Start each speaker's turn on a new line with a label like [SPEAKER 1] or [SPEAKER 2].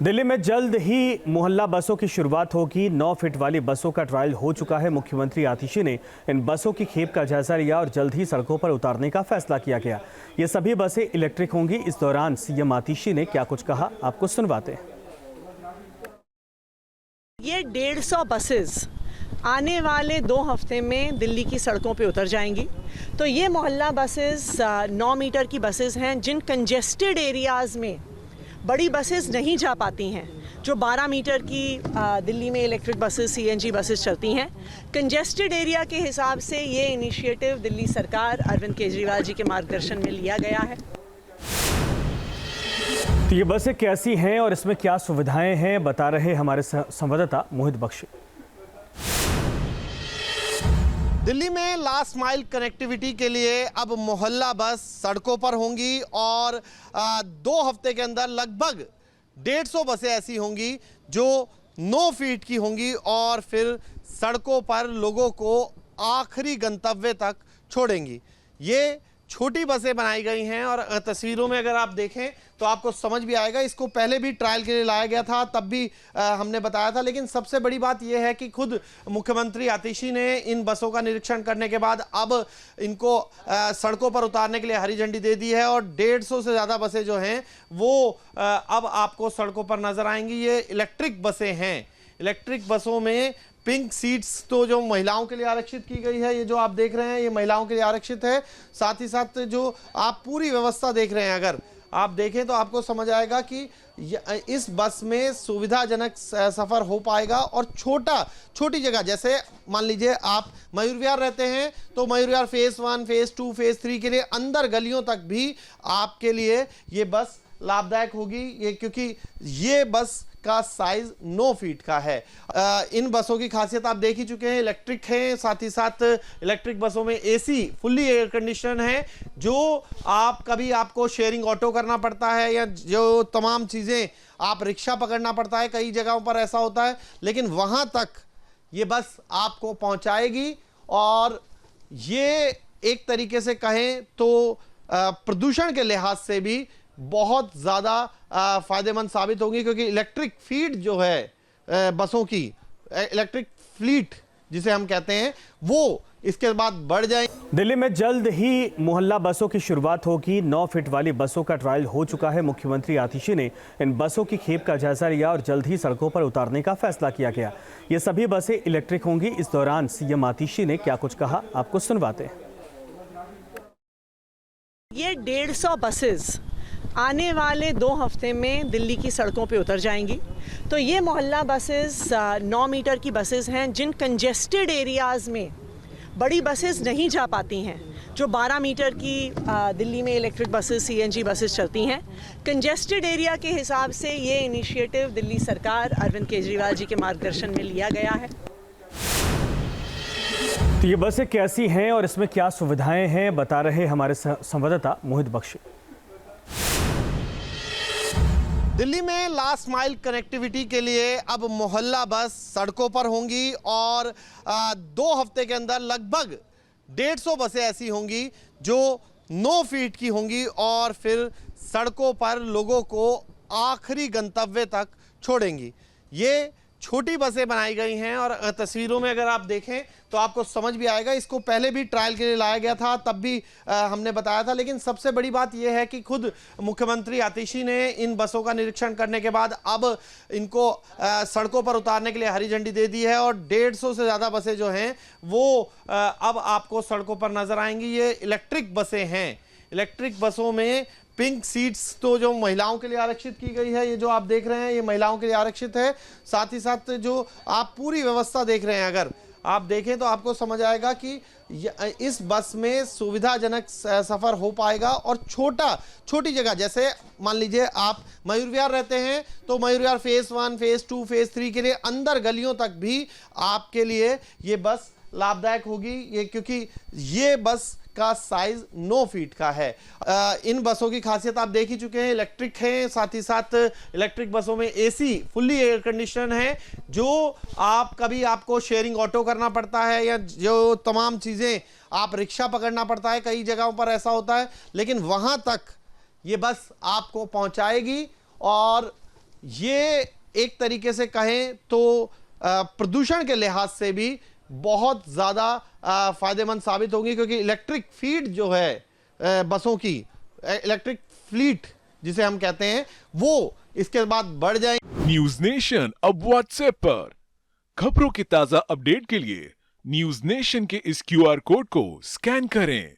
[SPEAKER 1] दिल्ली में जल्द ही मोहल्ला बसों की शुरुआत होगी। 9 फीट वाली बसों का ट्रायल हो चुका है। मुख्यमंत्री आतिशी ने इन बसों की खेप का जायजा लिया और जल्द ही सड़कों पर उतारने का फैसला किया गया। ये सभी बसें इलेक्ट्रिक होंगी। इस दौरान सीएम आतिशी ने क्या कुछ कहा, आपको सुनवाते हैं।
[SPEAKER 2] ये 150 बसेस आने वाले 2 हफ्ते में दिल्ली की सड़कों पे उतर जाएंगी। तो ये मोहल्ला बसेस 9 मीटर की बसेस हैं जिन कंजेस्टेड एरियाज़ में बड़ी बसेस नहीं जा पाती हैं। जो 12 मीटर की दिल्ली में इलेक्ट्रिक बसेस सीएनजी बसेस चलती हैं, कंजेस्टेड एरिया के हिसाब से ये इनिशिएटिव दिल्ली सरकार अरविंद केजरीवाल जी के मार्गदर्शन में लिया गया है।
[SPEAKER 1] तो ये बसें कैसी हैं और इसमें क्या सुविधाएं हैं, बता रहे हमारे संवाददाता मोहित बख्शी।
[SPEAKER 3] दिल्ली में लास्ट माइल कनेक्टिविटी के लिए अब मोहल्ला बस सड़कों पर होंगी और 2 हफ्ते के अंदर लगभग 150 बसें ऐसी होंगी जो 9 फीट की होंगी और फिर सड़कों पर लोगों को आखिरी गंतव्य तक छोड़ेंगी। ये छोटी बसें बनाई गई हैं और तस्वीरों में अगर आप देखें तो आपको समझ भी आएगा। इसको पहले भी ट्रायल के लिए लाया गया था, तब भी हमने बताया था। लेकिन सबसे बड़ी बात यह है कि खुद मुख्यमंत्री आतिशी ने इन बसों का निरीक्षण करने के बाद अब इनको सड़कों पर उतारने के लिए हरी झंडी दे दी है और 150 से ज़्यादा बसें जो हैं वो अब आपको सड़कों पर नजर आएंगी। ये इलेक्ट्रिक बसें हैं। इलेक्ट्रिक बसों में पिंक सीट्स तो जो महिलाओं के लिए आरक्षित की गई है, ये जो आप देख रहे हैं ये महिलाओं के लिए आरक्षित है। साथ ही साथ जो आप पूरी व्यवस्था देख रहे हैं, अगर आप देखें तो आपको समझ आएगा कि इस बस में सुविधाजनक सफ़र हो पाएगा और छोटी जगह, जैसे मान लीजिए आप मयूर विहार रहते हैं तो Mayur Vihar phase 1, phase 2, phase 3 के लिए अंदर गलियों तक भी आपके लिए ये बस लाभदायक होगी। ये क्योंकि ये बस का साइज 9 फीट का है। इन बसों की खासियत आप देख ही चुके हैं, इलेक्ट्रिक हैं। साथ ही साथ इलेक्ट्रिक बसों में एसी फुल्ली एयर कंडीशन है। जो कभी आपको शेयरिंग ऑटो करना पड़ता है या जो तमाम चीज़ें आप रिक्शा पकड़ना पड़ता है, कई जगहों पर ऐसा होता है, लेकिन वहाँ तक ये बस आपको पहुँचाएगी। और ये एक तरीके से कहें तो प्रदूषण के लिहाज से भी बहुत ज़्यादा फ़ायदेमंद साबित होंगी, क्योंकि इलेक्ट्रिक फीड जो है बसों की, इलेक्ट्रिक फ्लीट जिसे हम कहते हैं, वो इसके बाद बढ़ जाए।
[SPEAKER 1] दिल्ली में जल्द ही मोहल्ला बसों की शुरुआत होगी। 9 फीट वाली बसों का ट्रायल हो चुका है। मुख्यमंत्री आतिशी ने इन बसों की खेप का जायजा लिया और जल्द ही सड़कों पर उतारने का फैसला किया गया। ये सभी बसें इलेक्ट्रिक होंगी। इस दौरान सीएम आतिशी ने क्या कुछ कहा, आपको सुनवाते हैं।
[SPEAKER 2] ये 150 बसेस आने वाले 2 हफ्ते में दिल्ली की सड़कों पे उतर जाएंगी। तो ये मोहल्ला बसेस 9 मीटर की बसेस हैं जिन कंजेस्टेड एरियाज़ में बड़ी बसेस नहीं जा पाती हैं। जो 12 मीटर की दिल्ली में इलेक्ट्रिक बसेस सीएनजी बसेस चलती हैं, कंजेस्टेड एरिया के हिसाब से ये इनिशिएटिव दिल्ली सरकार अरविंद केजरीवाल जी के मार्गदर्शन में लिया गया है।
[SPEAKER 1] तो ये बसें कैसी हैं और इसमें क्या सुविधाएं हैं, बता रहे हमारे संवाददाता मोहित बख्शी।
[SPEAKER 3] दिल्ली में लास्ट माइल कनेक्टिविटी के लिए अब मोहल्ला बस सड़कों पर होंगी और 2 हफ्ते के अंदर लगभग 150 बसें ऐसी होंगी जो 9 फीट की होंगी और फिर सड़कों पर लोगों को आखिरी गंतव्य तक छोड़ेंगी। ये छोटी बसें बनाई गई हैं और तस्वीरों में अगर आप देखें तो आपको समझ भी आएगा। इसको पहले भी ट्रायल के लिए लाया गया था, तब भी हमने बताया था। लेकिन सबसे बड़ी बात यह है कि खुद मुख्यमंत्री आतिशी ने इन बसों का निरीक्षण करने के बाद अब इनको सड़कों पर उतारने के लिए हरी झंडी दे दी है और 150 से ज़्यादा बसें जो हैं वो अब आपको सड़कों पर नजर आएंगी। ये इलेक्ट्रिक बसें हैं। इलेक्ट्रिक बसों में पिंक सीट्स तो जो महिलाओं के लिए आरक्षित की गई है, ये जो आप देख रहे हैं ये महिलाओं के लिए आरक्षित है। साथ ही साथ जो आप पूरी व्यवस्था देख रहे हैं, अगर आप देखें तो आपको समझ आएगा कि इस बस में सुविधाजनक सफ़र हो पाएगा और छोटी जगह, जैसे मान लीजिए आप मयूर विहार रहते हैं तो Mayur Vihar phase 1, phase 2, phase 3 के लिए अंदर गलियों तक भी आपके लिए ये बस लाभदायक होगी। ये क्योंकि ये बस का साइज 9 फीट का है। इन बसों की खासियत आप देख ही चुके हैं, इलेक्ट्रिक हैं। साथ ही साथ इलेक्ट्रिक बसों में एसी फुल्ली एयर कंडीशन है। जो कभी आपको शेयरिंग ऑटो करना पड़ता है या जो तमाम चीज़ें आप रिक्शा पकड़ना पड़ता है, कई जगहों पर ऐसा होता है, लेकिन वहाँ तक ये बस आपको पहुँचाएगी। और ये एक तरीके से कहें तो प्रदूषण के लिहाज से भी बहुत ज़्यादा फायदेमंद साबित होगी, क्योंकि इलेक्ट्रिक फीड जो है बसों की, इलेक्ट्रिक फ्लीट जिसे हम कहते हैं, वो इसके बाद बढ़ जाएंगे।
[SPEAKER 4] न्यूज नेशन अब व्हाट्सएप पर खबरों के ताजा अपडेट के लिए न्यूज नेशन के इस क्यूआर कोड को स्कैन करें।